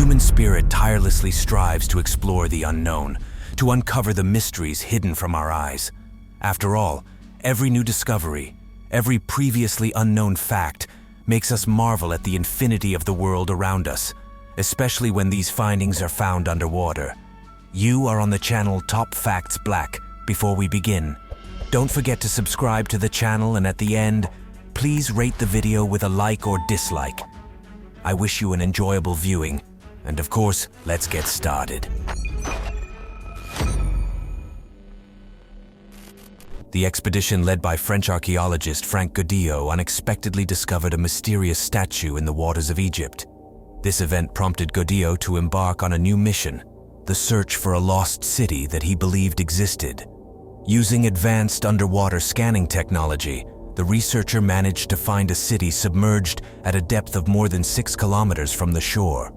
human spirit tirelessly strives to explore the unknown, to uncover the mysteries hidden from our eyes. After all, every new discovery, every previously unknown fact makes us marvel at the infinity of the world around us, especially when these findings are found underwater. You are on the channel Top Facts Black. Before we begin, don't forget to subscribe to the channel, and at the end, please rate the video with a like or dislike. I wish you an enjoyable viewing, and of course, let's get started. The expedition led by French archaeologist Franck Goddio unexpectedly discovered a mysterious statue in the waters of Egypt. This event prompted Goddio to embark on a new mission, the search for a lost city that he believed existed. Using advanced underwater scanning technology, the researcher managed to find a city submerged at a depth of more than 6 kilometers from the shore.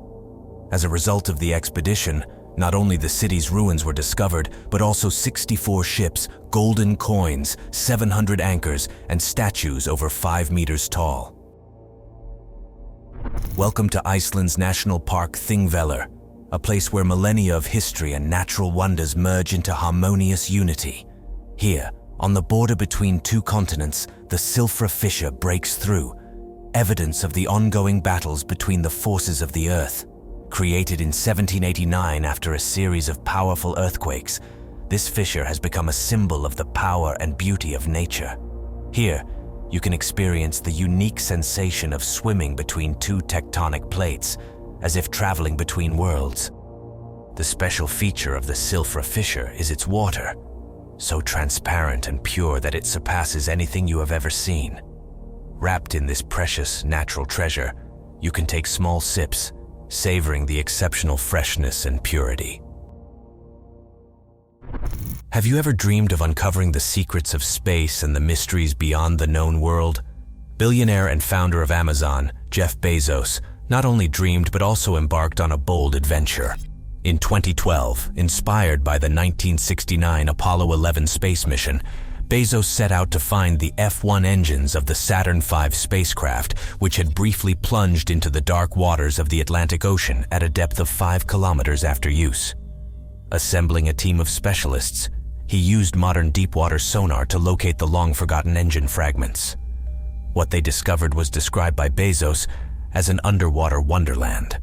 As a result of the expedition, not only the city's ruins were discovered, but also 64 ships, golden coins, 700 anchors, and statues over 5 meters tall. Welcome to Iceland's national park Thingvellir, a place where millennia of history and natural wonders merge into harmonious unity. Here, on the border between two continents, the Silfra fissure breaks through, evidence of the ongoing battles between the forces of the earth. Created in 1789 after a series of powerful earthquakes, this fissure has become a symbol of the power and beauty of nature. Here, you can experience the unique sensation of swimming between two tectonic plates, as if traveling between worlds. The special feature of the Silfra fissure is its water, so transparent and pure that it surpasses anything you have ever seen. Wrapped in this precious natural treasure, you can take small sips, savoring the exceptional freshness and purity. Have you ever dreamed of uncovering the secrets of space and the mysteries beyond the known world? Billionaire and founder of Amazon, Jeff Bezos, not only dreamed but also embarked on a bold adventure. In 2012, inspired by the 1969 Apollo 11 space mission, Bezos set out to find the F1 engines of the Saturn V spacecraft, which had briefly plunged into the dark waters of the Atlantic Ocean at a depth of 5 kilometers after use. Assembling a team of specialists, he used modern deepwater sonar to locate the long-forgotten engine fragments. What they discovered was described by Bezos as an underwater wonderland.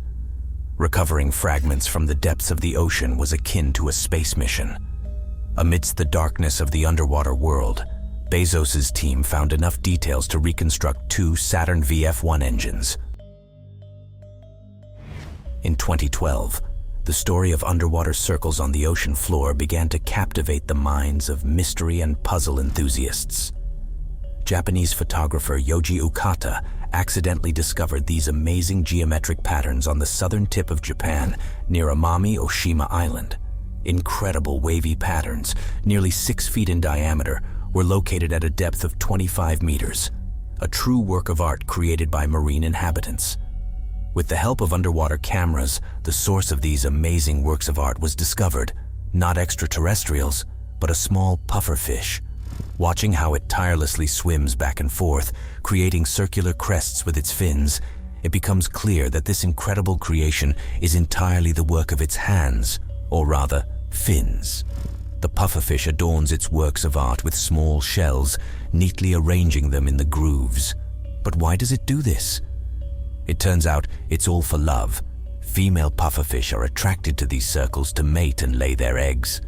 Recovering fragments from the depths of the ocean was akin to a space mission. Amidst the darkness of the underwater world, Bezos's team found enough details to reconstruct 2 Saturn V F1 engines. In 2012, the story of underwater circles on the ocean floor began to captivate the minds of mystery and puzzle enthusiasts. Japanese photographer Yoji Ukata accidentally discovered these amazing geometric patterns on the southern tip of Japan near Amami Oshima Island. Incredible wavy patterns, nearly 6 feet in diameter, were located at a depth of 25 meters, a true work of art created by marine inhabitants. With the help of underwater cameras, the source of these amazing works of art was discovered, not extraterrestrials, but a small pufferfish. Watching how it tirelessly swims back and forth, creating circular crests with its fins, it becomes clear that this incredible creation is entirely the work of its hands, or rather, fins. The pufferfish adorns its works of art with small shells, neatly arranging them in the grooves. But why does it do this? It turns out it's all for love. Female pufferfish are attracted to these circles to mate and lay their eggs.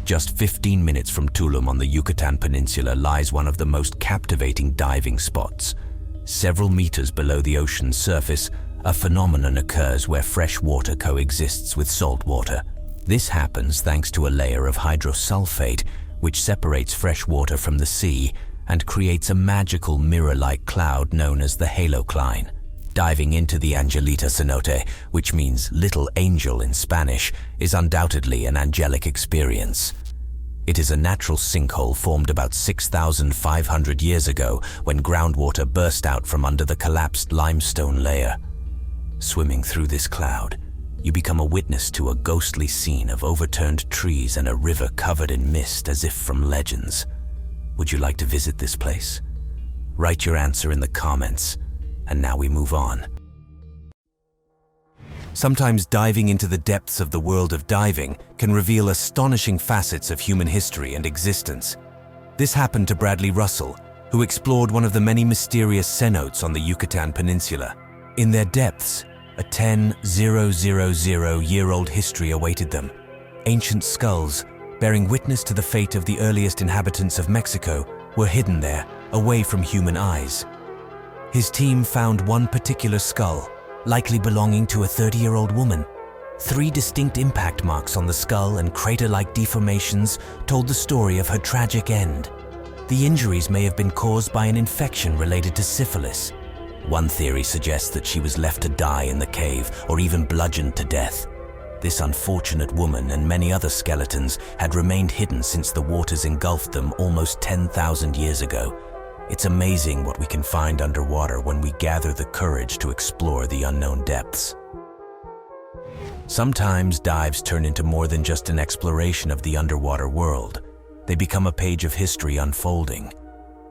Just 15 minutes from Tulum on the Yucatan Peninsula lies one of the most captivating diving spots. Several meters below the ocean's surface, a phenomenon occurs where fresh water coexists with salt water. This happens thanks to a layer of hydrosulfate, which separates fresh water from the sea and creates a magical mirror-like cloud known as the halocline. Diving into the Angelita Cenote, which means little angel in Spanish, is undoubtedly an angelic experience. It is a natural sinkhole formed about 6,500 years ago when groundwater burst out from under the collapsed limestone layer. Swimming through this cloud, you become a witness to a ghostly scene of overturned trees and a river covered in mist as if from legends. Would you like to visit this place? Write your answer in the comments. and now we move on. Sometimes diving into the depths of the world of diving can reveal astonishing facets of human history and existence. This happened to Bradley Russell, who explored one of the many mysterious cenotes on the Yucatan Peninsula. In their depths, a 10,000-year-old history awaited them. Ancient skulls, bearing witness to the fate of the earliest inhabitants of Mexico, were hidden there, away from human eyes. His team found one particular skull, likely belonging to a 30-year-old woman. 3 distinct impact marks on the skull and crater-like deformations told the story of her tragic end. The injuries may have been caused by an infection related to syphilis. One theory suggests that she was left to die in the cave or even bludgeoned to death. This unfortunate woman and many other skeletons had remained hidden since the waters engulfed them almost 10,000 years ago. It's amazing what we can find underwater when we gather the courage to explore the unknown depths. Sometimes dives turn into more than just an exploration of the underwater world. They become a page of history unfolding.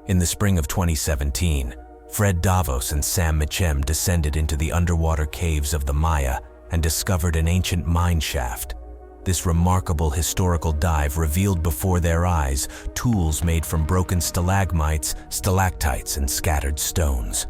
In the spring of 2017, Fred Davos and Sam Mitchem descended into the underwater caves of the Maya and discovered an ancient mine shaft. This remarkable historical dive revealed before their eyes tools made from broken stalagmites, stalactites, and scattered stones.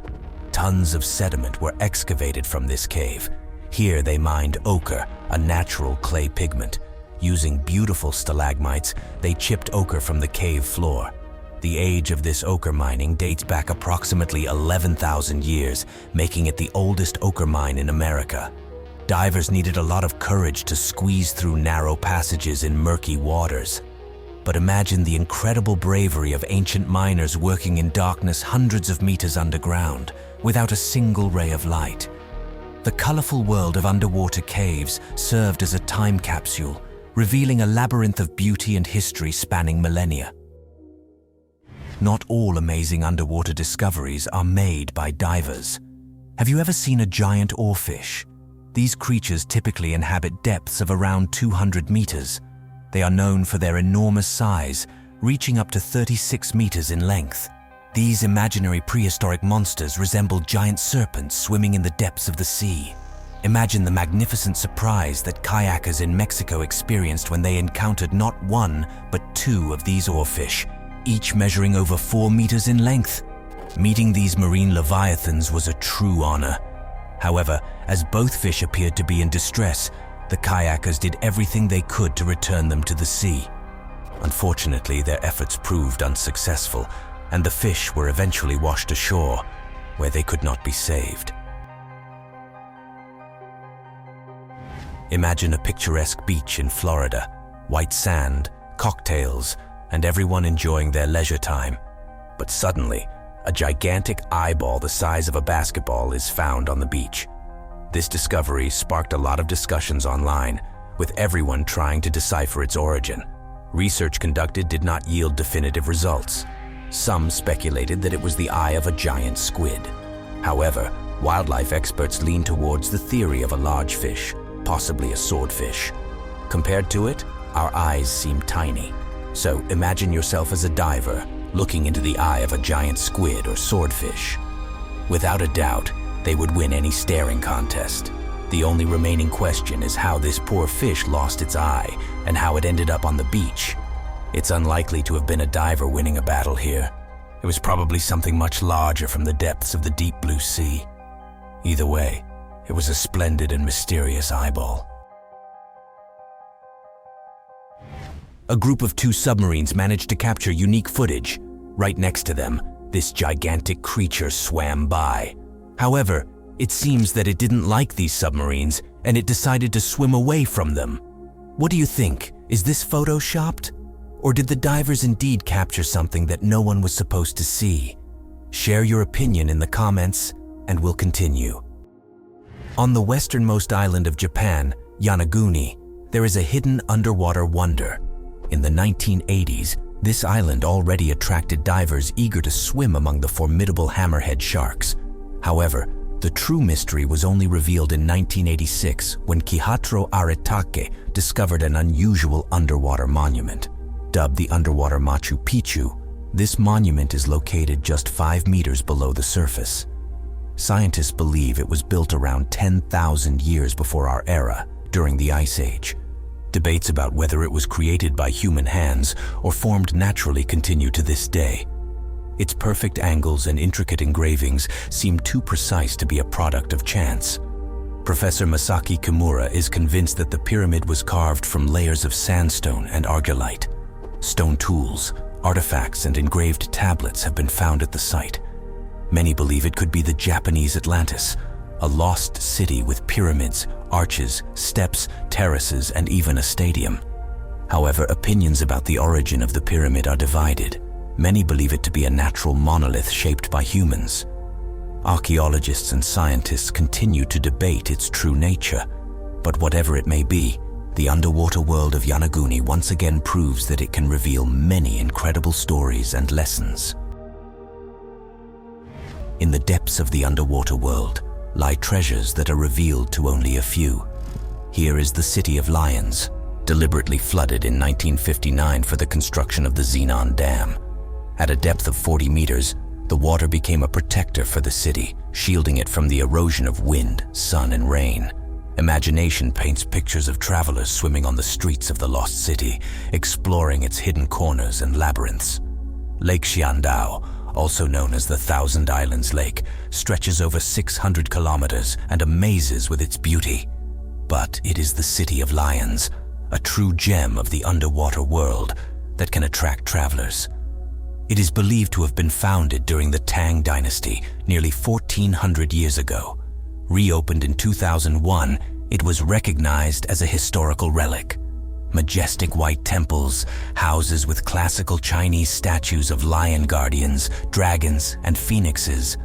Tons of sediment were excavated from this cave. Here they mined ochre, a natural clay pigment. Using beautiful stalagmites, they chipped ochre from the cave floor. The age of this ochre mining dates back approximately 11,000 years, making it the oldest ochre mine in America. Divers needed a lot of courage to squeeze through narrow passages in murky waters. But imagine the incredible bravery of ancient miners working in darkness hundreds of meters underground, without a single ray of light. The colorful world of underwater caves served as a time capsule, revealing a labyrinth of beauty and history spanning millennia. Not all amazing underwater discoveries are made by divers. Have you ever seen a giant oarfish? These creatures typically inhabit depths of around 200 meters. They are known for their enormous size, reaching up to 36 meters in length. These imaginary prehistoric monsters resemble giant serpents swimming in the depths of the sea. Imagine the magnificent surprise that kayakers in Mexico experienced when they encountered not one, but 2 of these oarfish, each measuring over 4 meters in length. Meeting these marine leviathans was a true honor. However, as both fish appeared to be in distress, the kayakers did everything they could to return them to the sea. Unfortunately, their efforts proved unsuccessful, and the fish were eventually washed ashore, where they could not be saved. Imagine a picturesque beach in Florida, white sand, cocktails, and everyone enjoying their leisure time. But suddenly, a gigantic eyeball the size of a basketball is found on the beach. This discovery sparked a lot of discussions online, with everyone trying to decipher its origin. Research conducted did not yield definitive results. Some speculated that it was the eye of a giant squid. However, wildlife experts lean towards the theory of a large fish, possibly a swordfish. Compared to it, our eyes seem tiny. So imagine yourself as a diver, looking into the eye of a giant squid or swordfish. Without a doubt, they would win any staring contest. The only remaining question is how this poor fish lost its eye and how it ended up on the beach. It's unlikely to have been a diver winning a battle here. It was probably something much larger from the depths of the deep blue sea. Either way, it was a splendid and mysterious eyeball. A group of 2 submarines managed to capture unique footage. Right next to them, this gigantic creature swam by. However, it seems that it didn't like these submarines and it decided to swim away from them. What do you think? Is this photoshopped? Or did the divers indeed capture something that no one was supposed to see? Share your opinion in the comments and we'll continue. On the westernmost island of Japan, Yonaguni, there is a hidden underwater wonder. In the 1980s, this island already attracted divers eager to swim among the formidable hammerhead sharks. However, the true mystery was only revealed in 1986 when Kihatro Aratake discovered an unusual underwater monument. Dubbed the underwater Machu Picchu, this monument is located just 5 meters below the surface. Scientists believe it was built around 10,000 years before our era, during the Ice Age. Debates about whether it was created by human hands or formed naturally continue to this day. Its perfect angles and intricate engravings seem too precise to be a product of chance. Professor Masaki Kimura is convinced that the pyramid was carved from layers of sandstone and argillite. Stone tools, artifacts, and engraved tablets have been found at the site. Many believe it could be the Japanese Atlantis, a lost city with pyramids, arches, steps, terraces, and even a stadium. However, opinions about the origin of the pyramid are divided. Many believe it to be a natural monolith shaped by humans. Archaeologists and scientists continue to debate its true nature, but whatever it may be, the underwater world of Yonaguni once again proves that it can reveal many incredible stories and lessons. In the depths of the underwater world lie treasures that are revealed to only a few. Here is the City of Lions, deliberately flooded in 1959 for the construction of the Zenon Dam. At a depth of 40 meters, the water became a protector for the city, shielding it from the erosion of wind, sun, and rain. Imagination paints pictures of travelers swimming on the streets of the lost city, exploring its hidden corners and labyrinths. Lake Xiandao, also known as the Thousand Islands Lake, stretches over 600 kilometers and amazes with its beauty. But it is the City of Lions, a true gem of the underwater world that can attract travelers. It is believed to have been founded during the Tang Dynasty, nearly 1,400 years ago. Reopened in 2001, it was recognized as a historical relic. Majestic white temples, houses with classical Chinese statues of lion guardians, dragons, and phoenixes.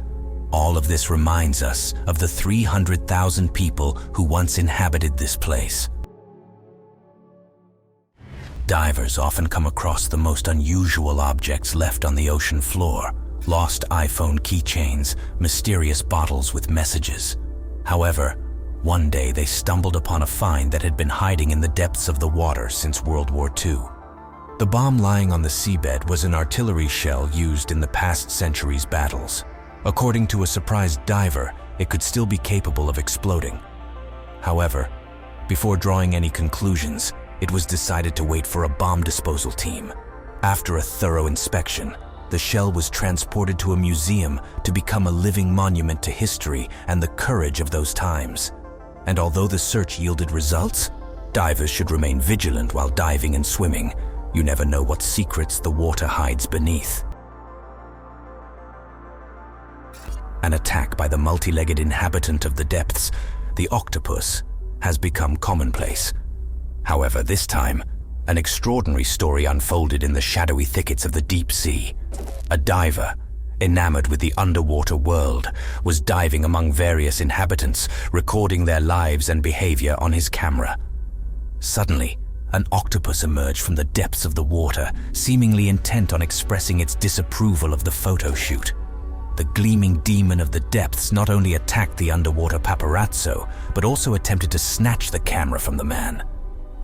All of this reminds us of the 300,000 people who once inhabited this place. Divers often come across the most unusual objects left on the ocean floor: lost iPhone keychains, mysterious bottles with messages. However, one day they stumbled upon a find that had been hiding in the depths of the water since World War II. The bomb lying on the seabed was an artillery shell used in the past century's battles. According to a surprised diver, it could still be capable of exploding. However, before drawing any conclusions, it was decided to wait for a bomb disposal team. After a thorough inspection, the shell was transported to a museum to become a living monument to history and the courage of those times. And although the search yielded results, divers should remain vigilant while diving and swimming. You never know what secrets the water hides beneath. An attack by the multi-legged inhabitant of the depths, the octopus, has become commonplace. However, this time, an extraordinary story unfolded in the shadowy thickets of the deep sea. A diver, enamored with the underwater world, was diving among various inhabitants, recording their lives and behavior on his camera. Suddenly, an octopus emerged from the depths of the water, seemingly intent on expressing its disapproval of the photo shoot. The gleaming demon of the depths not only attacked the underwater paparazzo, but also attempted to snatch the camera from the man.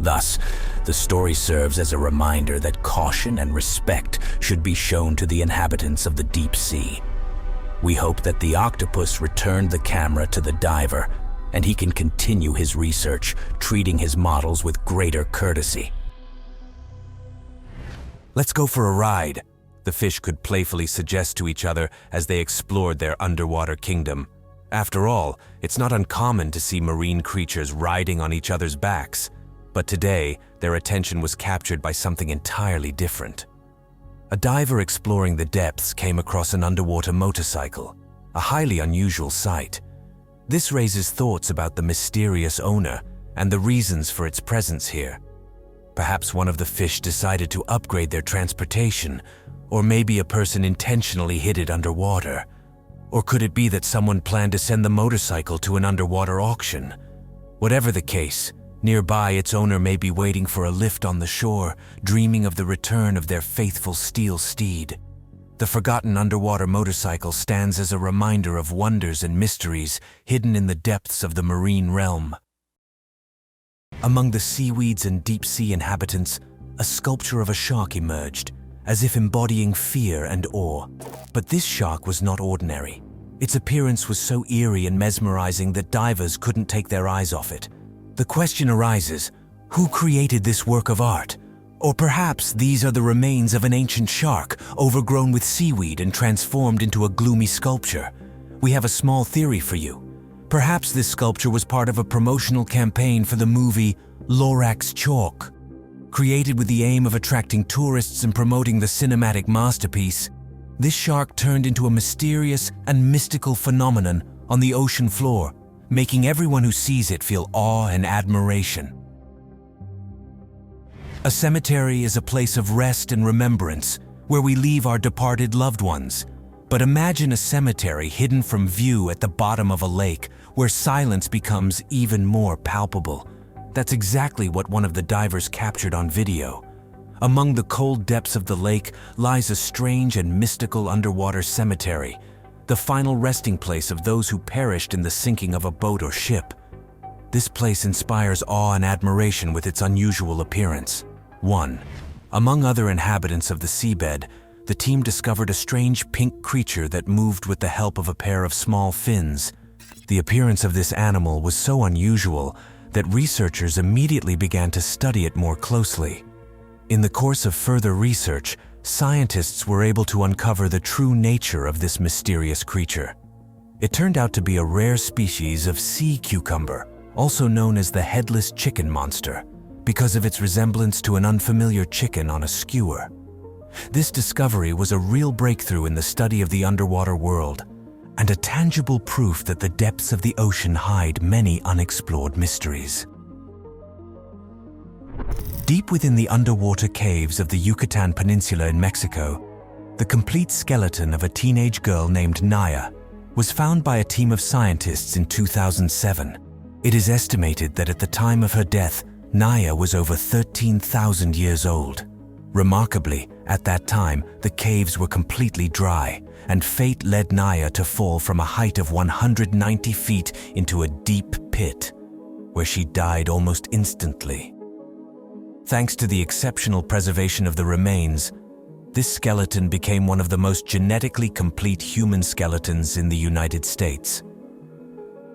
Thus, the story serves as a reminder that caution and respect should be shown to the inhabitants of the deep sea. We hope that the octopus returned the camera to the diver, and he can continue his research, treating his models with greater courtesy. "Let's go for a ride," the fish could playfully suggest to each other as they explored their underwater kingdom. After all, it's not uncommon to see marine creatures riding on each other's backs. But today, their attention was captured by something entirely different. A diver exploring the depths came across an underwater motorcycle, a highly unusual sight. This raises thoughts about the mysterious owner and the reasons for its presence here. Perhaps one of the fish decided to upgrade their transportation, or maybe a person intentionally hid it underwater. Or could it be that someone planned to send the motorcycle to an underwater auction? Whatever the case, nearby, its owner may be waiting for a lift on the shore, dreaming of the return of their faithful steel steed. The forgotten underwater motorcycle stands as a reminder of wonders and mysteries hidden in the depths of the marine realm. Among the seaweeds and deep-sea inhabitants, a sculpture of a shark emerged, as if embodying fear and awe. But this shark was not ordinary. Its appearance was so eerie and mesmerizing that divers couldn't take their eyes off it. The question arises, who created this work of art? Or perhaps these are the remains of an ancient shark, overgrown with seaweed and transformed into a gloomy sculpture. We have a small theory for you. Perhaps this sculpture was part of a promotional campaign for the movie Lorax Chalk. Created with the aim of attracting tourists and promoting the cinematic masterpiece, this shark turned into a mysterious and mystical phenomenon on the ocean floor, making everyone who sees it feel awe and admiration. A cemetery is a place of rest and remembrance, where we leave our departed loved ones. But imagine a cemetery hidden from view at the bottom of a lake, where silence becomes even more palpable. That's exactly what one of the divers captured on video. Among the cold depths of the lake lies a strange and mystical underwater cemetery, the final resting place of those who perished in the sinking of a boat or ship. This place inspires awe and admiration with its unusual appearance. 1. Among other inhabitants of the seabed, the team discovered a strange pink creature that moved with the help of a pair of small fins. The appearance of this animal was so unusual that researchers immediately began to study it more closely. In the course of further research, scientists were able to uncover the true nature of this mysterious creature. It turned out to be a rare species of sea cucumber, also known as the headless chicken monster, because of its resemblance to an unfamiliar chicken on a skewer. This discovery was a real breakthrough in the study of the underwater world, and a tangible proof that the depths of the ocean hide many unexplored mysteries. Deep within the underwater caves of the Yucatan Peninsula in Mexico, the complete skeleton of a teenage girl named Naya was found by a team of scientists in 2007. It is estimated that at the time of her death, Naya was over 13,000 years old. Remarkably, at that time, the caves were completely dry, and fate led Naya to fall from a height of 190 feet into a deep pit, where she died almost instantly. Thanks to the exceptional preservation of the remains, this skeleton became one of the most genetically complete human skeletons in the United States.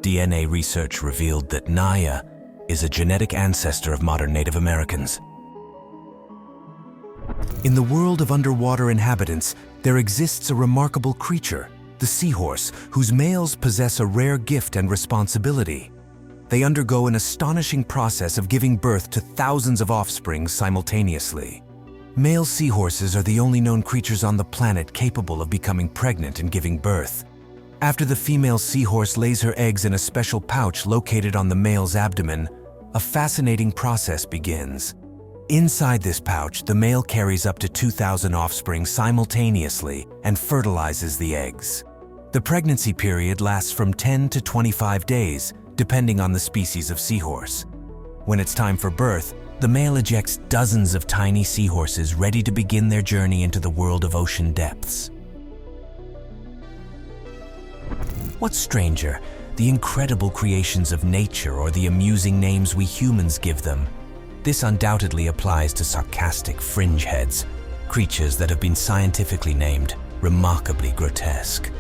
DNA research revealed that Naya is a genetic ancestor of modern Native Americans. In the world of underwater inhabitants, there exists a remarkable creature, the seahorse, whose males possess a rare gift and responsibility. They undergo an astonishing process of giving birth to thousands of offspring simultaneously. Male seahorses are the only known creatures on the planet capable of becoming pregnant and giving birth. After the female seahorse lays her eggs in a special pouch located on the male's abdomen, a fascinating process begins. Inside this pouch, the male carries up to 2,000 offspring simultaneously and fertilizes the eggs. The pregnancy period lasts from 10 to 25 days, depending on the species of seahorse. When it's time for birth, the male ejects dozens of tiny seahorses ready to begin their journey into the world of ocean depths. What's stranger, the incredible creations of nature or the amusing names we humans give them? This undoubtedly applies to sarcastic fringe heads, creatures that have been scientifically named remarkably grotesque.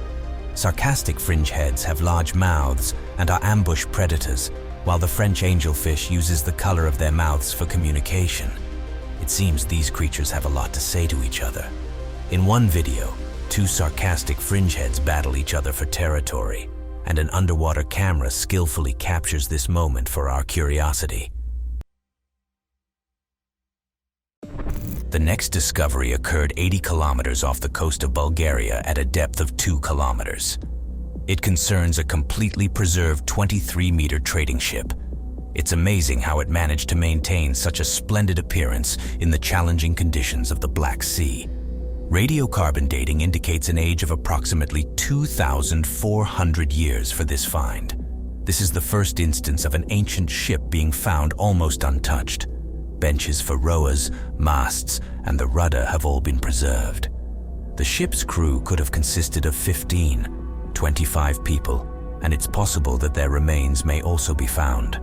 Sarcastic fringe heads have large mouths and are ambush predators, while the French angelfish uses the color of their mouths for communication. It seems these creatures have a lot to say to each other. In one video, two sarcastic fringe heads battle each other for territory, and an underwater camera skillfully captures this moment for our curiosity. The next discovery occurred 80 kilometers off the coast of Bulgaria at a depth of 2 kilometers. It concerns a completely preserved 23-meter trading ship. It's amazing how it managed to maintain such a splendid appearance in the challenging conditions of the Black Sea. Radiocarbon dating indicates an age of approximately 2,400 years for this find. This is the first instance of an ancient ship being found almost untouched. Benches for rowers, masts, and the rudder have all been preserved. The ship's crew could have consisted of 25 people, and it's possible that their remains may also be found.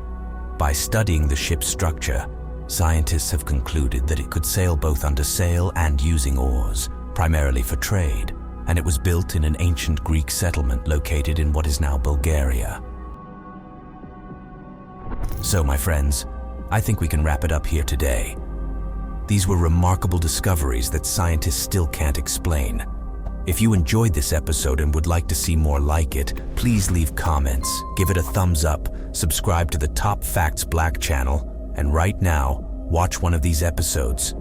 By studying the ship's structure, scientists have concluded that it could sail both under sail and using oars, primarily for trade, and it was built in an ancient Greek settlement located in what is now Bulgaria. So, my friends, I think we can wrap it up here today. These were remarkable discoveries that scientists still can't explain. If you enjoyed this episode and would like to see more like it, please leave comments, give it a thumbs up, subscribe to the Top Facts Black channel, and right now, watch one of these episodes